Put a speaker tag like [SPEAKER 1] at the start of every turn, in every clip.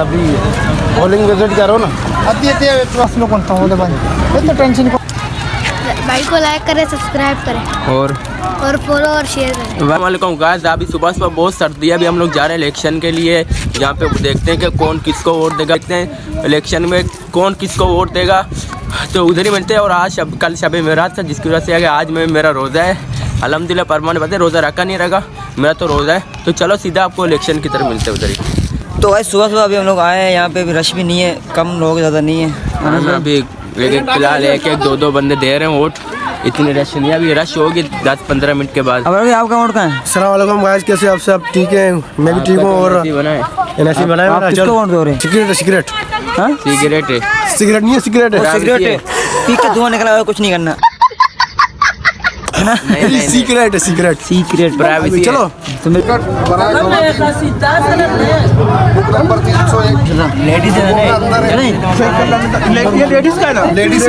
[SPEAKER 1] अभी polling visit करो ना अति असलो कोणता होता भाई टेंशन
[SPEAKER 2] भाई को लाइक करें, सब्सक्राइब करें और फॉलो और शेयर करें।
[SPEAKER 3] वालेकुम गाइस, अभी सुबह बहुत सर्दी है। अभी हम लोग जा रहे हैं इलेक्शन के लिए। यहाँ पे देखते हैं कि कौन किसको वोट देगा, देखते हैं इलेक्शन में कौन किसको वोट देगा, तो उधर ही मिलते हैं। और आज कल शब मेराज था, जिसकी वजह से आज मेरा रोज़ा है। अल्हम्दुलिल्लाह परमान बताए रोज़ा रखा नहीं रहेगा, मेरा तो रोज़ा है। तो चलो सीधा आपको इलेक्शन की तरफ मिलते हैं उधर ही।
[SPEAKER 4] तो आज सुबह अभी हम लोग आए हैं, यहाँ पे भी रश भी नहीं है, कम लोग ज़्यादा नहीं है
[SPEAKER 3] अभी, लेकिन फिलहाल एक दो बंदे दे रहे हैं वोट, इतनी रश नहीं है। अभी रश होगी 10-15 मिनट के बाद।
[SPEAKER 4] अब अभी आपका वोट कहाँ है?
[SPEAKER 1] अस्सलाम वालेकुम गाइस, कैसे आप सब? ठीक है, मैं भी ठीक हूँ। और एनआरसी बनाए
[SPEAKER 4] आप किसको वोट दे रहे हैं?
[SPEAKER 1] सिगरेट
[SPEAKER 4] हाँ
[SPEAKER 3] सिगरेट है,
[SPEAKER 1] सिगरेट नहीं है, सिगरेट है,
[SPEAKER 4] सिगरेट है, पी के धुआं निकला, कुछ नहीं करना है ना।
[SPEAKER 1] सिगरेट है, सिगरेट
[SPEAKER 3] प्राइवेसी।
[SPEAKER 1] चलो
[SPEAKER 4] नंबर 301 लेडीज
[SPEAKER 1] लेडीज का है ना, लेडीज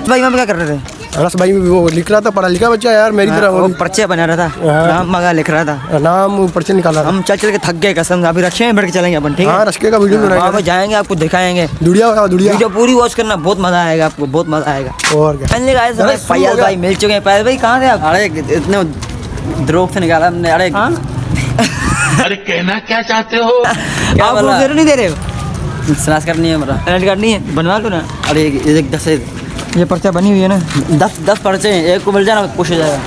[SPEAKER 4] भाई हम क्या कर रहे थे?
[SPEAKER 1] अनस भाई वो लिख रहा था, पढ़ा लिखा बच्चा यार मेरी तरह।
[SPEAKER 4] वो पर्चे बना रहा था, नाम मगा लिख रहा था,
[SPEAKER 1] नाम पर्चे निकाला।
[SPEAKER 4] हम चल के थक गए कसम। अभी रक्षे में बैठ के चलेंगे अपन, ठीक है?
[SPEAKER 1] हाँ, रश्के का वीडियो बनाएंगे,
[SPEAKER 4] जाएंगे, आपको दिखाएंगे
[SPEAKER 1] दुड़िया
[SPEAKER 4] वीडियो पूरी वॉच करना, बहुत मजा आएगा आपको, बहुत मजा आएगा।
[SPEAKER 1] और क्या
[SPEAKER 4] फैयाज भाई मिल चुके हैं। फैयाज भाई कहाँ थे आप? अरे इतने द्रोह से निकाला हमने। अरे
[SPEAKER 3] अरे कहना क्या चाहते हो?
[SPEAKER 4] क्या बोला? आप नहीं दे रहे हो? स्नास करनी है, मेरा एड कार्ड नहीं है, बनवा लो ना। अरे एक 10 ये पर्चा बनी हुई है ना, 10 पर्चे हैं, एक को मिल जाना, खुश हो जाएगा।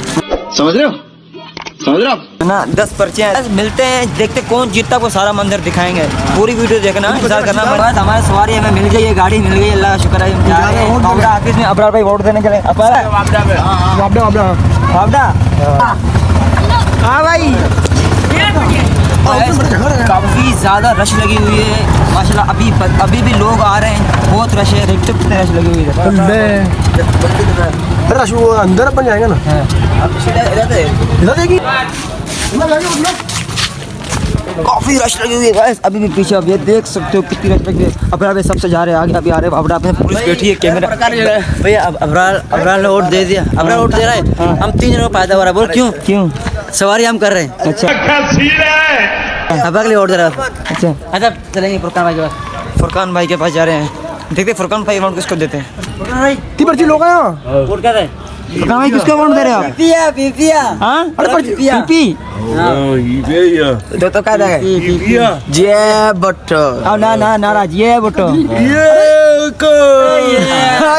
[SPEAKER 3] समझ रहे हो
[SPEAKER 4] ना? 10 पर्चे हैं, मिलते हैं, देखते कौन जीतता, को सारा मंदिर दिखाएंगे। पूरी वीडियो देखना, इंतजार करना। बस हमारे सवारी हमें मिल गई है, गाड़ी मिल गई, अल्लाह का शुक्र है। हम जा रहे हैं बाबड़ा ऑफिस में, अबरार भाई वोट देने के लिए। हाँ भाई, काफ़ी ज़्यादा रश लगी हुई है माशाल्लाह। अभी भी लोग आ रहे हैं, बहुत रश है। देखते कितने रश लगी हुई है।
[SPEAKER 1] रश वो अंदर अपन जाएंगे ना,
[SPEAKER 4] काफ़ी रश लगी हुई है। अभी भी पीछे, अब ये देख सकते हो कितनी रश लगी है। अबरार सबसे जा रहे हैं, आगे अभी आ रहे हैं। अबरार में पुलिस बैठी है, कैमरा भैया। अबरार ने वोट दे दिया, अबरार वोट दे रहा है। हम 3 जनों को फायदा हो रहा है। बोल क्यों? सवारी हम कर रहे हैं। अच्छा, अब अगले वोट दे रहा है। अच्छा चलेंगे फुरकान भाई के पास। फुरकान भाई के पास जा रहे हैं, देखते फुरकान भाई वोट किसको देते हैं। फुरकान भाई
[SPEAKER 1] ती पर्ची लोग हैं
[SPEAKER 4] वोट क्या है? फुरकान भाई किसको वोट दे रहे हो आप? पीपिया। हाँ, अरे पीपी तो क्या देगा? जय भट्टो। ना नाराज, ये भट्टो,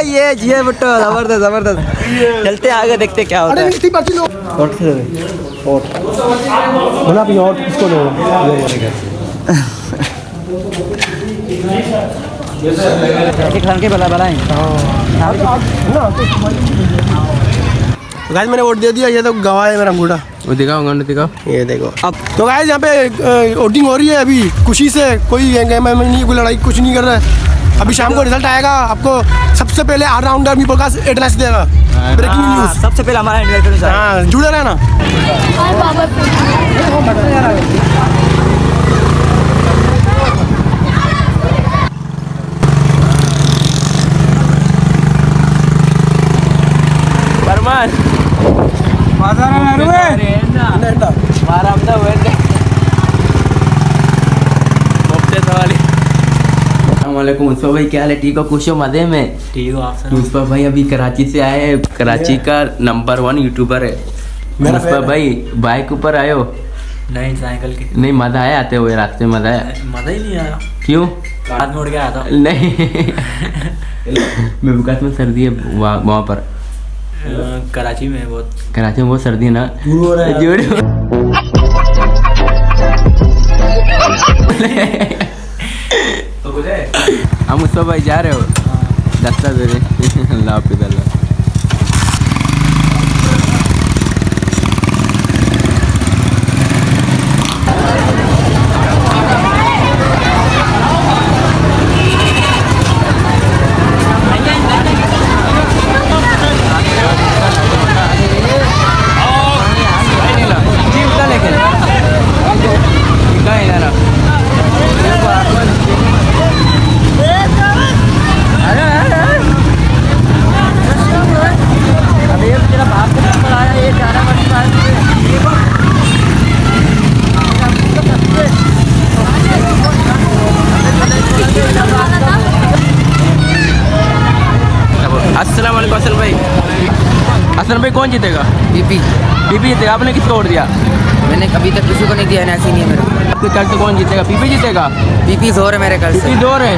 [SPEAKER 4] ये जी भट्टो, जबरदस्त। चलते आगे, देखते क्या होता है।
[SPEAKER 1] बोला भी और किसको दो
[SPEAKER 4] के बला
[SPEAKER 1] गाइस मैंने वोट दे दिया। ये तो गवाह है मेरा अंगूठा,
[SPEAKER 3] वो दिखाओ।
[SPEAKER 1] ये देखो। अब तो गाइस यहाँ पे वोटिंग हो रही है अभी खुशी से। कोई गेम नहीं, कोई लड़ाई कुछ नहीं कर रहा है। अभी शाम को रिजल्ट आएगा, आपको सबसे पहले ऑलराउंडर मी प्रकाश एड्रेस देगा। ब्रेकिंग न्यूज
[SPEAKER 4] सबसे पहले हमारा इंडिया।
[SPEAKER 1] हाँ, जुड़े रहना।
[SPEAKER 3] वालेकुम मुस्तफा भाई, क्या हाल है? ठीक हो? खुश हो? मजे में?
[SPEAKER 4] ठीक हो आप?
[SPEAKER 3] मुस्तफा भाई अभी कराची से आए हैं, कराची का नंबर 1 यूट्यूबर है मुस्तफा भाई। बाइक ऊपर आए हो?
[SPEAKER 4] नहीं, साइकिल के।
[SPEAKER 3] नहीं, मजा आया आते हुए? रास्ते में मजा आया?
[SPEAKER 4] मजा ही नहीं आया।
[SPEAKER 3] क्यों?
[SPEAKER 4] हाथ मोड़ के आया था।
[SPEAKER 3] नहीं मैं बुकात में सर्दी है वहाँ पर।
[SPEAKER 4] कराची में
[SPEAKER 3] बहुत सर्दी है ना। हम मुस्तफा भाई जा रहे हो? दस्ता दे रहे। अल्लाह हाफिज़। अल्लाह कौन जीतेगा?
[SPEAKER 4] पीपी।
[SPEAKER 3] पीपी जीतेगा। आपने किसको वोट दिया?
[SPEAKER 4] मैंने कभी तक किसी को नहीं दिया, ऐसी नहीं है मेरा।
[SPEAKER 3] आपके ख्याल से कौन जीतेगा? पीपी जीतेगा।
[SPEAKER 4] पीपी जोर है मेरे ख्याल से।
[SPEAKER 3] पीपी जोर है।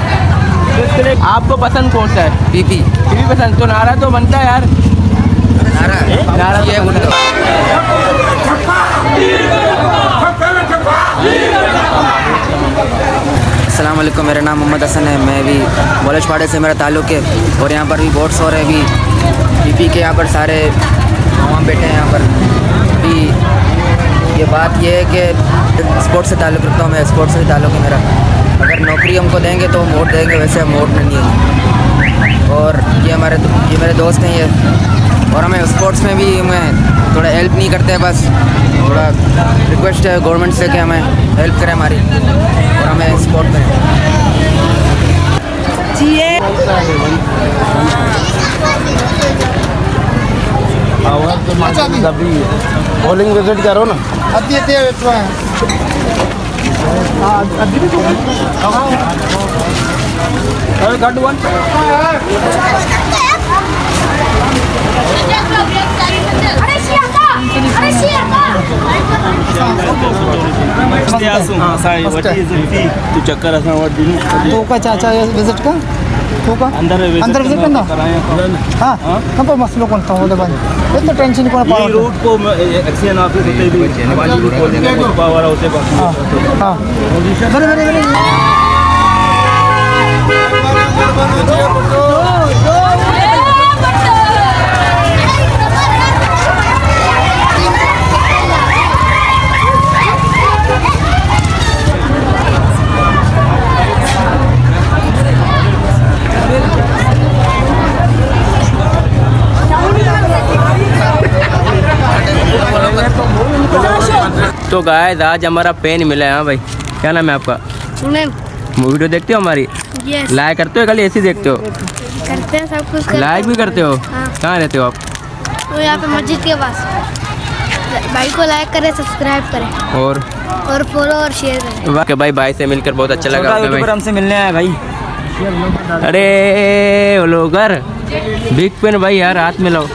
[SPEAKER 3] तो इसके लिए आपको पसंद कौन सा है?
[SPEAKER 4] पीपी।
[SPEAKER 3] पीपी पसंद। तो नारा तो बनता है यार।
[SPEAKER 4] नारा ये बोल दो। अस्सलाम वालेकुम, मेरा नाम मोहम्मद हसन है। मैं भी कॉलेज पाड़े से मेरा ताल्लुक़ है और यहाँ पर भी वोट्स हो रहे हैं। अभी पीपी के यहाँ पर सारे मामा बैठे हैं यहाँ पर भी। ये बात ये है कि स्पोर्ट्स से ताल्लुक़ रखता हूँ मैं, स्पोर्ट्स से ताल्लुक़ है मेरा। अगर नौकरी हमको देंगे तो हम वोट देंगे, वैसे हम वोट नहीं देंगे। और ये मेरे दोस्त हैं ये, और हमें स्पोर्ट्स में भी हमें थोड़ा हेल्प नहीं करते, बस थोड़ा रिक्वेस्ट है गवर्नमेंट से कि हमें हेल्प करें हमारी और हमें सपोर्ट करें।
[SPEAKER 1] बॉलिंग विजिट करो ना।
[SPEAKER 5] तू चक्कर असा वड्डी
[SPEAKER 6] तो का चाचा विजिट का तो का
[SPEAKER 5] अंदर
[SPEAKER 6] विजिट करना हाँ हम पर मसलो कौन था वो बंद इतना टेंशन कौन पा
[SPEAKER 5] रूट को एक्शन ऑफिस होते भी वाली रूट बोलेंगे पावर होते बस
[SPEAKER 6] हाँ बड़े बड़े बड़े
[SPEAKER 3] तो गाइस आज हमारा पेन मिला है। हाँ भाई, क्या नाम है आपका?
[SPEAKER 2] सुने
[SPEAKER 3] वीडियो देखते हो हमारी?
[SPEAKER 2] यस
[SPEAKER 3] लाइक करते हो? खाली ऐसे ही देखते हो?
[SPEAKER 2] करते हैं, सब कुछ करते
[SPEAKER 3] लाइक भी करते हो?
[SPEAKER 2] हाँ।
[SPEAKER 3] कहाँ रहते हो आप?
[SPEAKER 2] तो यहाँ पे मस्जिद के पास। भाई को लाइक करें, सब्सक्राब करें
[SPEAKER 3] और
[SPEAKER 2] फॉलो और शेयर करें।
[SPEAKER 3] वाह के भाई से मिलकर बहुत अच्छा लगा आपका भाई।
[SPEAKER 4] हमसे मिलने आए भाई।
[SPEAKER 3] अरे व्लॉगर बिग पेन भाई यार, हाथ मिलाओ।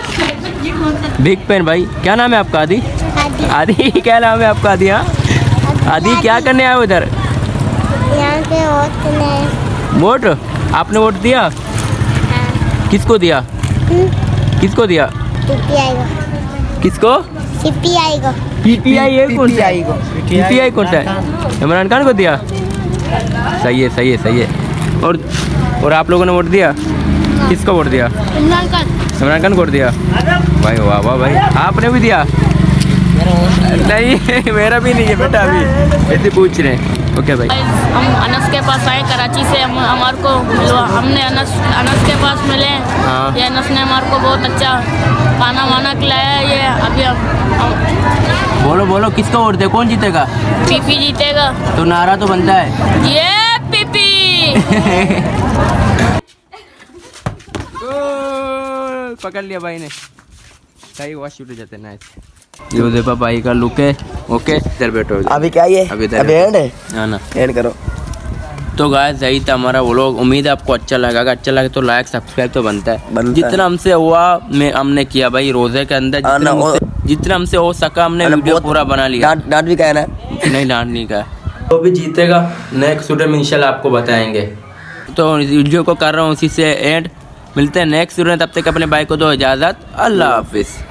[SPEAKER 3] बिग पेन भाई, क्या नाम है आपका? आदि। आदि क्या नाम है आपका? आदि। हाँ आदि, क्या करने आए हो इधर?
[SPEAKER 2] यहाँ पे
[SPEAKER 3] वोट आपने वोट दिया? किसको दिया? किसको दिया? किसको? पीपीआई है कौन सा? पीपीआई कौन सा है? इमरान खान को दिया। सही है सही है सही है। और आप लोगों ने वोट दिया? किसको वोट दिया?
[SPEAKER 2] इमरान खान।
[SPEAKER 3] इमरान खान को वोट दिया। भाई वाह वाह भाई, आपने भी दिया? नहीं मेरा भी नहीं है बेटा, अभी ऐसे पूछ रहे हैं। ओके भाई,
[SPEAKER 7] हम अनस के पास आए कराची से, हमारे को मिलवा, हमने अनस के पास मिले।
[SPEAKER 3] हाँ।
[SPEAKER 7] ये अनस ने हमारे को बहुत अच्छा खाना वाना खिलाया है। ये अभी हम
[SPEAKER 3] बोलो बोलो किसको वोट दे? कौन जीतेगा?
[SPEAKER 7] पीपी जीतेगा।
[SPEAKER 3] तो नारा तो बनता है
[SPEAKER 7] ये पीपी।
[SPEAKER 3] पकड़ लिया भाई ने। सही वॉश शूट जाते हैं। नाइस। ये देखो भाई का लुक है। ओके इधर बैठो।
[SPEAKER 4] अभी क्या ये
[SPEAKER 3] अभी
[SPEAKER 4] अभी एंड है?
[SPEAKER 3] हाँ ना,
[SPEAKER 4] एंड करो।
[SPEAKER 3] तो गाइस यही था हमारा व्लॉग। उम्मीद है आपको अच्छा लगा। अगर अच्छा लगे तो लाइक सब्सक्राइब तो बनता है। जितना हमसे हुआ हमने किया भाई। रोजे के अंदर जितना हमसे हो सका हमने वीडियो पूरा बना लिया।
[SPEAKER 4] डांट भी कहना है?
[SPEAKER 3] नहीं डांट नहीं कहा। तो भी जीतेगा नेक्स्ट वीडियो में इंशाल्लाह आपको बताएंगे। तो इस वीडियो को कर रहा हूँ उसी से एंड। मिलते हैं नेक्स्ट वीडियो में, तब तक अपने भाई को दो इजाज़त। अल्लाह हाफिज़।